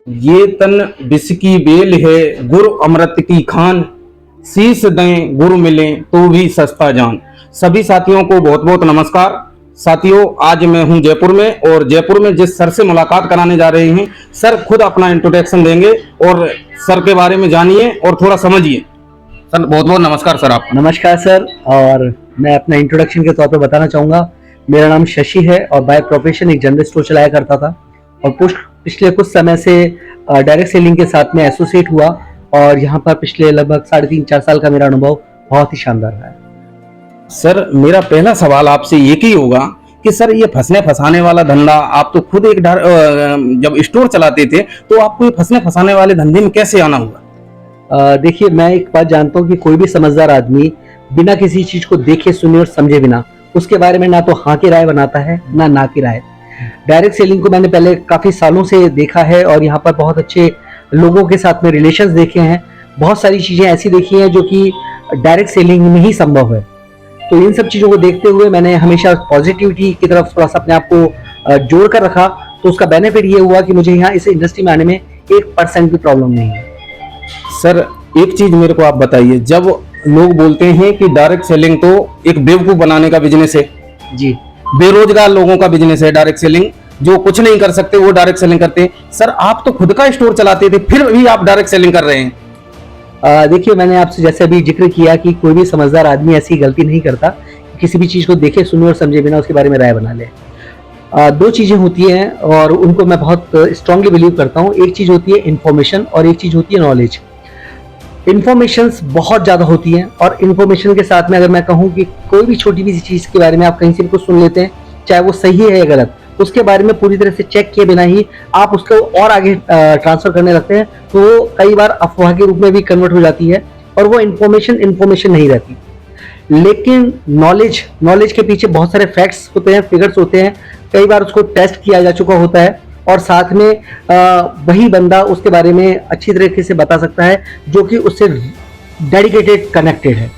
ये तन विष की बेल है, गुर अमृत की खान, शीश दें गुरु मिले तो भी सस्ता जान। सभी साथियों को बहुत बहुत नमस्कार। साथियों, आज मैं हूं जयपुर में, और जयपुर में जिस सर से मुलाकात कराने जा रहे हैं, सर खुद अपना इंट्रोडक्शन देंगे और सर के बारे में जानिए और थोड़ा समझिए। सर बहुत बहुत नमस्कार। सर आप नमस्कार सर। और मैं अपना इंट्रोडक्शन के तौर पे बताना चाहूँगा, मेरा नाम शशि है और बाय प्रोफेशन एक जनरल स्टोर चलाया करता था, और पिछले कुछ समय से डायरेक्ट सेलिंग के साथ में एसोसिएट हुआ, और यहाँ पर पिछले लगभग 3.5-4 साल का मेरा अनुभव बहुत ही शानदार रहा है। सर, मेरा पहला सवाल आपसे एक ही होगा कि सर ये फंसने फंसाने वाला धंधा, आप तो खुद एक जब स्टोर चलाते थे तो आपको ये फंसने फंसाने वाले धंधे में कैसे आना हुआ? देखिए, मैं एक बात जानता हूँ कि कोई भी समझदार आदमी बिना किसी चीज को देखे सुने और समझे बिना उसके बारे में ना तो हाँ की राय बनाता है ना की राय। डायरेक्ट सेलिंग को मैंने पहले काफी सालों से देखा है और यहाँ पर बहुत अच्छे लोगों के साथ में रिलेशंस देखे हैं, बहुत सारी चीजें ऐसी देखी हैं जो कि डायरेक्ट सेलिंग में ही संभव है। तो इन सब चीजों को देखते हुए मैंने हमेशा पॉजिटिविटी की तरफ थोड़ा सा अपने आप को जोड़ कर रखा। तो उसका बेनिफिट ये हुआ कि मुझे यहाँ इस इंडस्ट्री में आने में 1% भी प्रॉब्लम नहीं है। सर, एक चीज मेरे को आप बताइए, जब लोग बोलते हैं कि डायरेक्ट सेलिंग तो एक बेवकूफ बनाने का बिजनेस है, जी, बेरोजगार लोगों का बिजनेस है डायरेक्ट सेलिंग, जो कुछ नहीं कर सकते वो डायरेक्ट सेलिंग करते हैं। सर, आप तो खुद का स्टोर चलाते थे, फिर भी आप डायरेक्ट सेलिंग कर रहे हैं। देखिए, मैंने आपसे जैसे अभी जिक्र किया कि कोई भी समझदार आदमी ऐसी गलती नहीं करता, किसी भी चीज को देखे सुने और समझे बिना उसके बारे में राय बना ले। दो चीजें होती हैं और उनको मैं बहुत स्ट्रांगली बिलीव करता हूँ। एक चीज होती है इन्फॉर्मेशन और एक चीज होती है नॉलेज। इन्फॉर्मेशन बहुत ज्यादा होती है, और इन्फॉर्मेशन के साथ में अगर मैं कहूँ कि कोई भी छोटी भी चीज के बारे में आप कहीं से भी कुछ सुन लेते हैं, चाहे वो सही है या गलत, उसके बारे में पूरी तरह से चेक किए बिना ही आप उसको और आगे ट्रांसफर करने लगते हैं, तो वो कई बार अफवाह के रूप में भी कन्वर्ट हो जाती है और वो इन्फॉर्मेशन नहीं रहती। लेकिन नॉलेज के पीछे बहुत सारे फैक्ट्स होते हैं, फिगर्स होते हैं, कई बार उसको टेस्ट किया जा चुका होता है, और साथ में वही बंदा उसके बारे में अच्छी तरीके से बता सकता है जो कि उससे डेडिकेटेड कनेक्टेड है।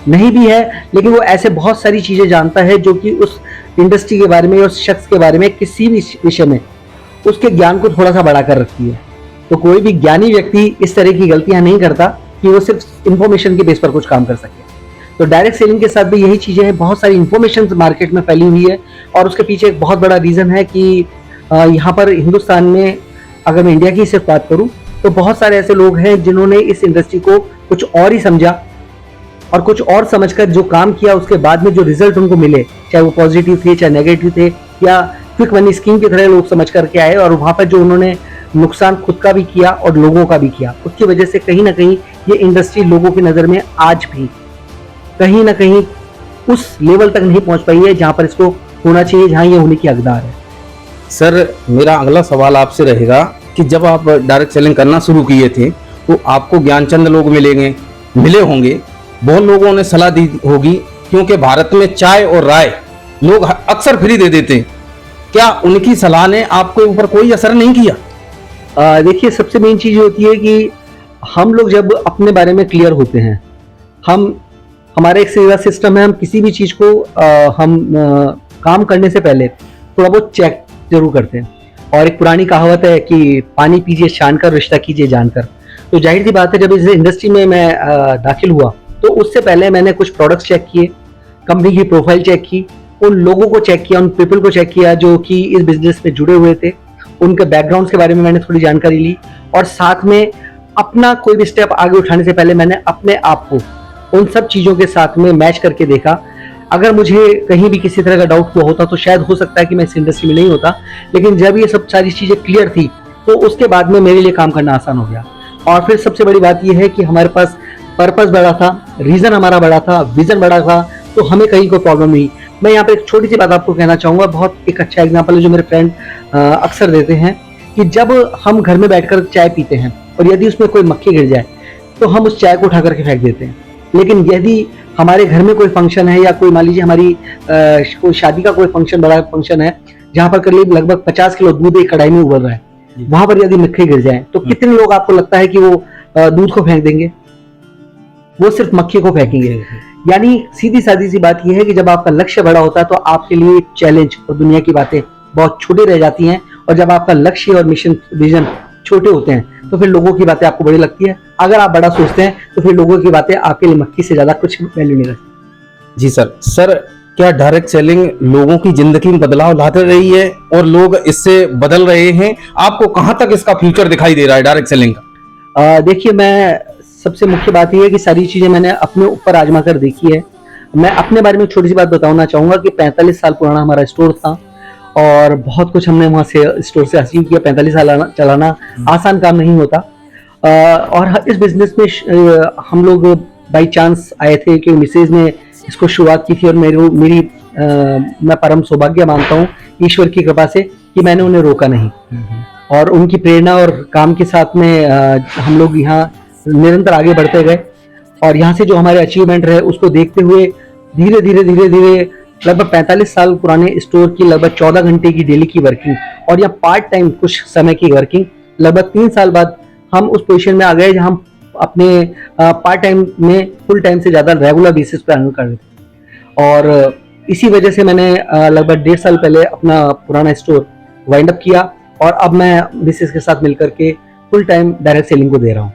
नहीं भी है, लेकिन वो ऐसे बहुत सारी चीजें जानता है जो कि उस इंडस्ट्री के बारे में, उस शख्स के बारे में, किसी भी विषय में उसके ज्ञान को थोड़ा सा बढ़ा कर रखती है। तो कोई भी ज्ञानी व्यक्ति इस तरह की गलतियां नहीं करता कि वो सिर्फ इंफॉर्मेशन के बेस पर कुछ काम कर सके। तो डायरेक्ट सेलिंग के साथ भी यही चीजें हैं, बहुत सारी इंफॉर्मेशन मार्केट में फैली हुई है, और उसके पीछे एक बहुत बड़ा रीजन है कि यहाँ पर हिंदुस्तान में, अगर मैं इंडिया की सिर्फ बात करूं, तो बहुत सारे ऐसे लोग हैं जिन्होंने इस इंडस्ट्री को कुछ और ही समझा, और कुछ और समझकर जो काम किया उसके बाद में जो रिजल्ट उनको मिले, चाहे वो पॉजिटिव थे चाहे नेगेटिव थे, या क्विक मनी स्कीम की तरह लोग समझ करके आए, और वहां पर जो उन्होंने नुकसान खुद का भी किया और लोगों का भी किया, उसकी वजह से कहीं ना कहीं ये इंडस्ट्री लोगों की नजर में आज भी कहीं ना कहीं उस लेवल तक नहीं पहुंच पाई है जहां पर इसको होना चाहिए, जहां ये होने की हकदार है। सर, मेरा अगला सवाल आपसे रहेगा कि जब आप डायरेक्ट सेलिंग करना शुरू किए थे तो आपको ज्ञानचंद लोग मिले होंगे, बहुत लोगों ने सलाह दी होगी, क्योंकि भारत में चाय और राय लोग अक्सर फ्री दे देते हैं। क्या उनकी सलाह ने आपके ऊपर कोई असर नहीं किया? देखिए, सबसे मेन चीज होती है कि हम लोग जब अपने बारे में क्लियर होते हैं, हमारा एक सीधा सिस्टम है, हम किसी भी चीज को काम करने से पहले थोड़ा बहुत चेक जरूर करते हैं। और एक पुरानी कहावत है कि पानी पीजिए छानकर, रिश्ता कीजिए जानकर। तो जाहिर सी बात है, जब इस इंडस्ट्री में मैं दाखिल हुआ तो उससे पहले मैंने कुछ प्रोडक्ट्स चेक किए, कंपनी की प्रोफाइल चेक की, उन लोगों को चेक किया, उन पीपल को चेक किया जो कि इस बिजनेस में जुड़े हुए थे, उनके बैकग्राउंड के बारे में मैंने थोड़ी जानकारी ली, और साथ में अपना कोई भी स्टेप आगे उठाने से पहले मैंने अपने आप को उन सब चीज़ों के साथ में मैच करके देखा। अगर मुझे कहीं भी किसी तरह का डाउट हुआ होता तो शायद हो सकता है कि मैं इस इंडस्ट्री में नहीं होता, लेकिन जब ये सब सारी चीज़ें क्लियर थी तो उसके बाद में मेरे लिए काम करना आसान हो गया। और फिर सबसे बड़ी बात यह है कि हमारे पास पर्पस बड़ा था, रीजन हमारा बड़ा था, विजन बड़ा था, तो हमें कहीं कोई प्रॉब्लम नहीं। मैं यहाँ पर एक छोटी सी बात आपको कहना चाहूँगा, बहुत एक अच्छा एग्जाम्पल है जो मेरे फ्रेंड अक्सर देते हैं, कि जब हम घर में बैठकर चाय पीते हैं और यदि उसमें कोई मक्खी गिर जाए तो हम उस चाय को उठा करके फेंक देते हैं, लेकिन यदि हमारे घर में कोई फंक्शन है, या कोई मान लीजिए हमारी कोई शादी का कोई फंक्शन, बड़ा फंक्शन है, जहाँ पर करीब लगभग 50 किलो दूध एक कढ़ाई में उबल रहा है, वहां पर यदि मक्खी गिर जाए तो कितने लोग आपको लगता है कि वो दूध को फेंक देंगे? वो सिर्फ मक्खी को फेंकेंगे। यानी सीधी सादी सी बात यह है कि जब आपका लक्ष्य बड़ा होता है तो आपके लिए चैलेंज और दुनिया की बातें बहुत छोटी रह जाती हैं, और जब आपका लक्ष्य और मिशन विजन छोटे होते हैं तो फिर लोगों की बातें आपको बड़ी लगती है, अगर आप बड़ा सोचते हैं तो फिर लोगों की बातें आपके लिए मक्खी से ज्यादा कुछ वैल्यू नहीं रखती। जी सर। सर, क्या डायरेक्ट सेलिंग लोगों की जिंदगी में बदलाव लाते रही है और लोग इससे बदल रहे हैं? आपको कहां तक इसका फ्यूचर दिखाई दे रहा है डायरेक्ट सेलिंग का? देखिए, मैं सबसे मुख्य बात यह है कि सारी चीजें मैंने अपने ऊपर आजमा कर देखी है। मैं अपने बारे में एक छोटी सी बात बताना चाहूंगा कि 45 साल पुराना हमारा स्टोर था और बहुत कुछ हमने वहाँ से स्टोर से हासिल किया। 45 साल चलाना आसान काम नहीं होता। और इस बिजनेस में हम लोग बाई चांस आए थे कि मिसेज ने इसको शुरुआत की थी और मैं परम सौभाग्य मानता हूँ ईश्वर की कृपा से कि मैंने उन्हें रोका नहीं, और उनकी प्रेरणा और काम के साथ में हम लोग यहाँ निरंतर आगे बढ़ते गए। और यहाँ से जो हमारे अचीवमेंट रहे उसको देखते हुए धीरे धीरे लगभग 45 साल पुराने स्टोर की लगभग 14 घंटे की डेली की वर्किंग और या पार्ट टाइम कुछ समय की वर्किंग, लगभग 3 साल बाद हम उस पोजीशन में आ गए जहाँ हम अपने पार्ट टाइम में फुल टाइम से ज़्यादा रेगुलर बेसिस पे अर्न कर रहे थे। और इसी वजह से मैंने लगभग 1.5 साल पहले अपना पुराना स्टोर वाइंड अप किया और अब मैं मिसेस के साथ मिलकर के फुल टाइम डायरेक्ट सेलिंग को दे रहा हूँ।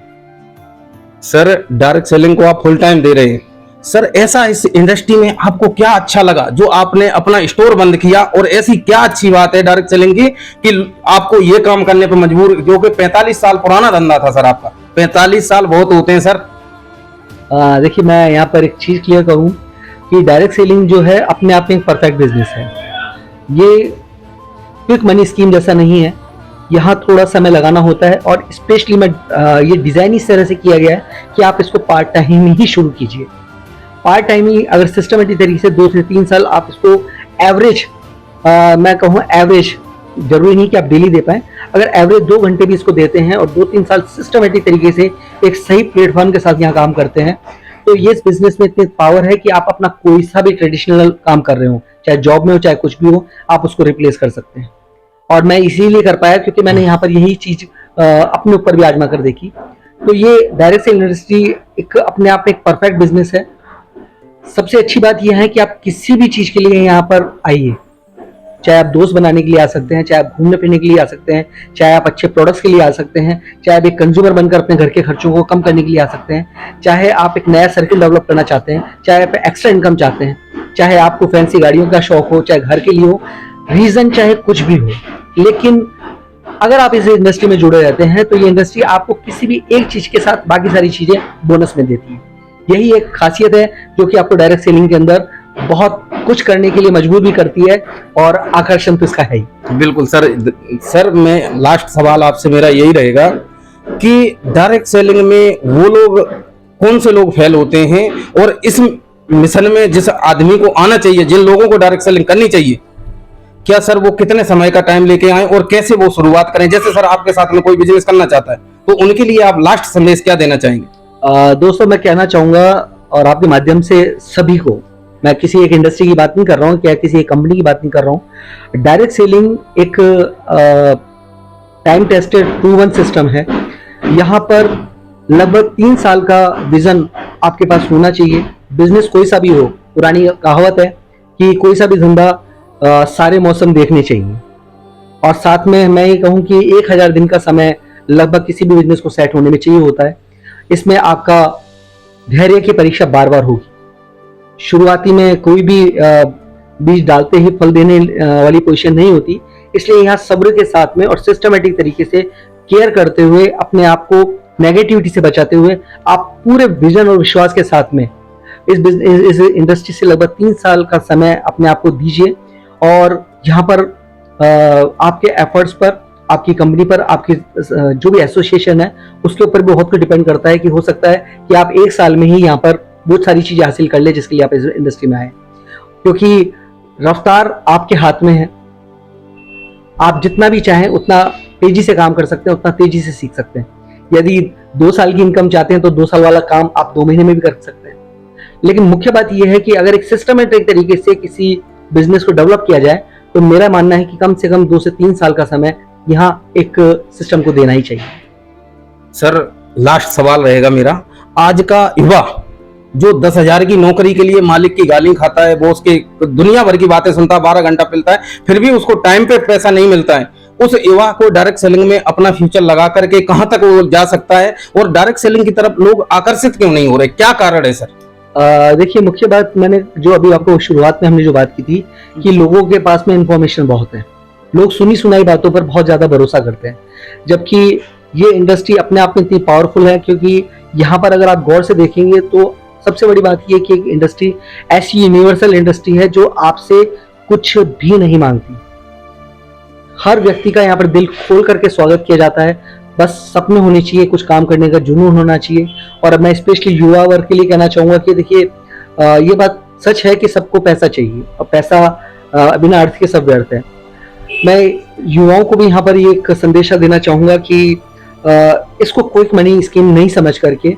सर, डायरेक्ट सेलिंग को आप फुल टाइम दे रहे हैं। सर, ऐसा इस इंडस्ट्री में आपको क्या अच्छा लगा जो आपने अपना स्टोर बंद किया, और ऐसी क्या अच्छी बात है डायरेक्ट सेलिंग की कि आपको ये काम करने पर मजबूर, जो कि 45 साल पुराना धंधा था सर आपका? 45 साल बहुत होते हैं सर। देखिए, मैं यहाँ पर एक चीज क्लियर करूँ कि डायरेक्ट सेलिंग जो है अपने आप में एक परफेक्ट बिजनेस है। ये क्विक मनी स्कीम जैसा नहीं है, यहाँ थोड़ा समय लगाना होता है। और स्पेशली मैं ये डिजाइन इस तरह से किया गया है कि आप इसको पार्ट टाइम ही शुरू कीजिए। पार्ट टाइम ही अगर सिस्टमेटिक तरीके से 2 से 3 साल आप इसको एवरेज, मैं कहूँ एवरेज, जरूरी नहीं कि आप डेली दे पाए, अगर एवरेज 2 घंटे भी इसको देते हैं और 2-3 साल सिस्टमेटिक तरीके से एक सही प्लेटफॉर्म के साथ यहाँ काम करते हैं, तो ये इस बिजनेस में इतनी पावर है कि आप अपना कोई सा भी ट्रेडिशनल काम कर रहे हो, चाहे जॉब में हो चाहे कुछ भी हो, आप उसको रिप्लेस कर सकते हैं। और मैं इसीलिए कर पाया क्योंकि मैंने यहाँ पर यही चीज अपने ऊपर भी आजमा कर देखी। तो ये डायरेक्ट सेल इंडस्ट्री एक अपने आप में एक परफेक्ट बिजनेस है। सबसे अच्छी बात यह है कि आप किसी भी चीज के लिए यहाँ पर आइए, चाहे आप दोस्त बनाने के लिए आ सकते हैं, चाहे आप घूमने फिरने के लिए आ सकते हैं, चाहे आप अच्छे प्रोडक्ट्स के लिए आ सकते हैं, चाहे आप एक कंज्यूमर बनकर अपने घर के खर्चों को कम करने के लिए आ सकते हैं, चाहे आप एक नया सर्किल डेवलप करना चाहते हैं, चाहे आप एक्स्ट्रा इनकम चाहते हैं, चाहे आपको फैंसी गाड़ियों का शौक हो, चाहे घर के लिए हो, रीजन चाहे कुछ भी हो। लेकिन अगर आप इस इंडस्ट्री में जुड़े रहते हैं तो ये इंडस्ट्री आपको किसी भी एक चीज के साथ बाकी सारी चीजें बोनस में देती है। यही एक खासियत है जो कि आपको डायरेक्ट सेलिंग के अंदर बहुत कुछ करने के लिए मजबूर भी करती है, और आकर्षण तो इसका है ही। बिल्कुल सर। सर, मैं लास्ट सवाल आपसे मेरा यही रहेगा कि डायरेक्ट सेलिंग में वो लोग, कौन से लोग फेल होते हैं, और इस मिशन में जिस आदमी को आना चाहिए, जिन लोगों को डायरेक्ट सेलिंग करनी चाहिए, क्या सर वो कितने समय का टाइम लेके आए और कैसे वो शुरुआत करें? जैसे सर आपके साथ में कोई बिजनेस करना चाहता है तो उनके लिए आप लास्ट संदेश क्या देना चाहेंगे? दोस्तों, मैं कहना चाहूंगा और आपके माध्यम से सभी को, मैं किसी एक इंडस्ट्री की बात नहीं कर रहा हूँ, क्या किसी एक कंपनी की बात नहीं कर रहा हूँ। डायरेक्ट सेलिंग एक टाइम टेस्टेड प्रूवन सिस्टम है। यहाँ पर लगभग 3 साल का विजन आपके पास होना चाहिए। बिजनेस कोई सा भी हो, पुरानी कहावत है कि कोई सा भी धंधा सारे मौसम देखने चाहिए। और साथ में मैं ये कहूँ कि 1000 दिन का समय लगभग किसी भी बिजनेस को सेट होने में चाहिए होता है। इसमें आपका धैर्य की परीक्षा बार बार होगी। शुरुआती में कोई भी बीज डालते ही फल देने वाली पोजीशन नहीं होती, इसलिए यहाँ सब्र के साथ में और सिस्टमेटिक तरीके से केयर करते हुए, अपने आप को नेगेटिविटी से बचाते हुए, आप पूरे विजन और विश्वास के साथ में इस इंडस्ट्री से लगभग 3 साल का समय अपने आप को दीजिए। और यहाँ पर आपके एफर्ट्स पर, आपकी कंपनी पर, आपकी जो भी एसोसिएशन है उसके ऊपर भी बहुत कुछ डिपेंड करता है कि हो सकता है कि आप 1 साल में ही यहाँ पर बहुत सारी चीजें हासिल कर ले जिसके लिए आप इस इंडस्ट्री में आए। क्योंकि रफ्तार आपके हाथ में है। आप जितना भी चाहें उतना तेजी से काम कर सकते हैं, उतना तेजी से सीख सकते हैं। यदि 2 साल की इनकम चाहते हैं तो 2 साल वाला काम आप 2 महीने में भी कर सकते हैं। लेकिन मुख्य बात यह है कि अगर एक सिस्टमेटिक तरीके से किसी बिजनेस को डेवलप किया जाए तो मेरा मानना है कि कम से कम 2 से 3 साल का समय यहाँ एक सिस्टम को देना ही चाहिए। सर, लास्ट सवाल रहेगा मेरा, आज का युवा जो 10,000 की नौकरी के लिए मालिक की गाली खाता है, बॉस के दुनिया भर की बातें सुनता है, 12 घंटा पिलता है, फिर भी उसको टाइम पे पैसा नहीं मिलता है, उस युवा को डायरेक्ट सेलिंग में अपना फ्यूचर लगा करके कहां तक वो जा सकता है, और डायरेक्ट सेलिंग की तरफ लोग आकर्षित क्यों नहीं हो रहे, क्या कारण है सर? देखिए, मुख्य बात मैंने जो अभी आपको शुरुआत में हमने जो बात की थी कि लोगों के पास में इंफॉर्मेशन बहुत है, लोग सुनी सुनाई बातों पर बहुत ज्यादा भरोसा करते हैं, जबकि ये इंडस्ट्री अपने आप में इतनी पावरफुल है। क्योंकि यहाँ पर अगर आप गौर से देखेंगे तो सबसे बड़ी बात ये है कि एक इंडस्ट्री ऐसी यूनिवर्सल इंडस्ट्री है जो आपसे कुछ भी नहीं मांगती। हर व्यक्ति का यहाँ पर दिल खोल करके स्वागत किया जाता है, बस सपने होने चाहिए, कुछ काम करने का जुनून होना चाहिए। और अब मैं स्पेशली युवा वर्ग के लिए कहना चाहूंगा कि देखिए, ये बात सच है कि सबको पैसा चाहिए, और पैसा बिना अर्थ के सब व्यर्थ है। मैं युवाओं को भी यहाँ पर ये एक संदेशा देना चाहूंगा कि इसको क्विक मनी स्कीम नहीं समझ करके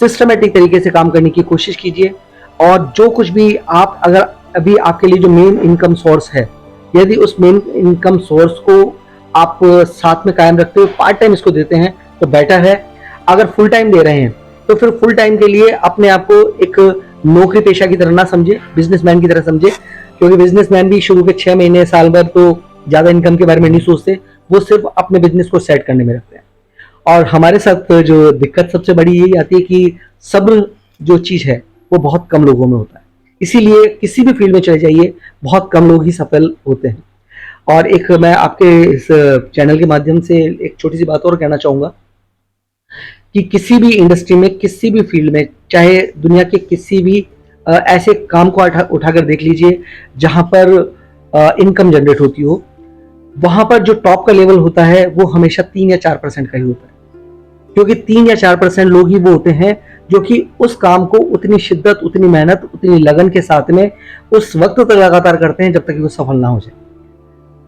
सिस्टमेटिक तरीके से काम करने की कोशिश कीजिए। और जो कुछ भी आप, अगर अभी आपके लिए जो मेन इनकम सोर्स है, यदि उस मेन इनकम सोर्स को आप साथ में कायम रखते हो, पार्ट टाइम इसको देते हैं तो बेटर है। अगर फुल टाइम दे रहे हैं तो फिर फुल टाइम के लिए अपने आप को एक नौकरी पेशा की तरह ना समझे, बिजनेसमैन की तरह समझे। क्योंकि बिजनेसमैन भी शुरू के 6 महीने साल भर तो ज्यादा इनकम के बारे में नहीं सोचते, वो सिर्फ अपने बिजनेस को सेट करने में रखते हैं। और हमारे साथ जो दिक्कत सबसे बड़ी यही आती है कि सब्र जो चीज है वो बहुत कम लोगों में होता है। इसीलिए किसी भी फील्ड में चले जाइए, बहुत कम लोग ही सफल होते हैं। और एक मैं आपके इस चैनल के माध्यम से एक छोटी सी बात और कहना चाहूंगा कि किसी भी इंडस्ट्री में, किसी भी फील्ड में, चाहे दुनिया के किसी भी ऐसे काम को उठाकर देख लीजिए जहां पर इनकम जनरेट होती हो, वहां पर जो टॉप का लेवल होता है वो हमेशा 3 या 4% का ही होता है। क्योंकि 3 या 4% लोग ही वो होते हैं जो कि उस काम को उतनी शिद्दत, उतनी मेहनत, उतनी लगन के साथ में उस वक्त तक लगातार करते हैं जब तक कि वो सफल ना हो जाए।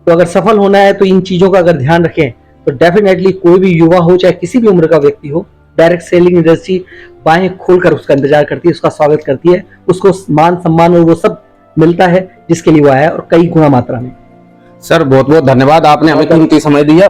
तो अगर सफल होना है तो इन चीजों का अगर ध्यान रखें तो डेफिनेटली कोई भी युवा हो, चाहे किसी भी उम्र का व्यक्ति हो, डायरेक्ट सेलिंग इंडस्ट्री बाहें खोलकर उसका इंतजार करती है, उसका स्वागत करती है, उसको मान सम्मान और वो सब मिलता है जिसके लिए वो आया, और कई गुना मात्रा में। सर बहुत बहुत धन्यवाद, आपने हमें कीमती समय दिया।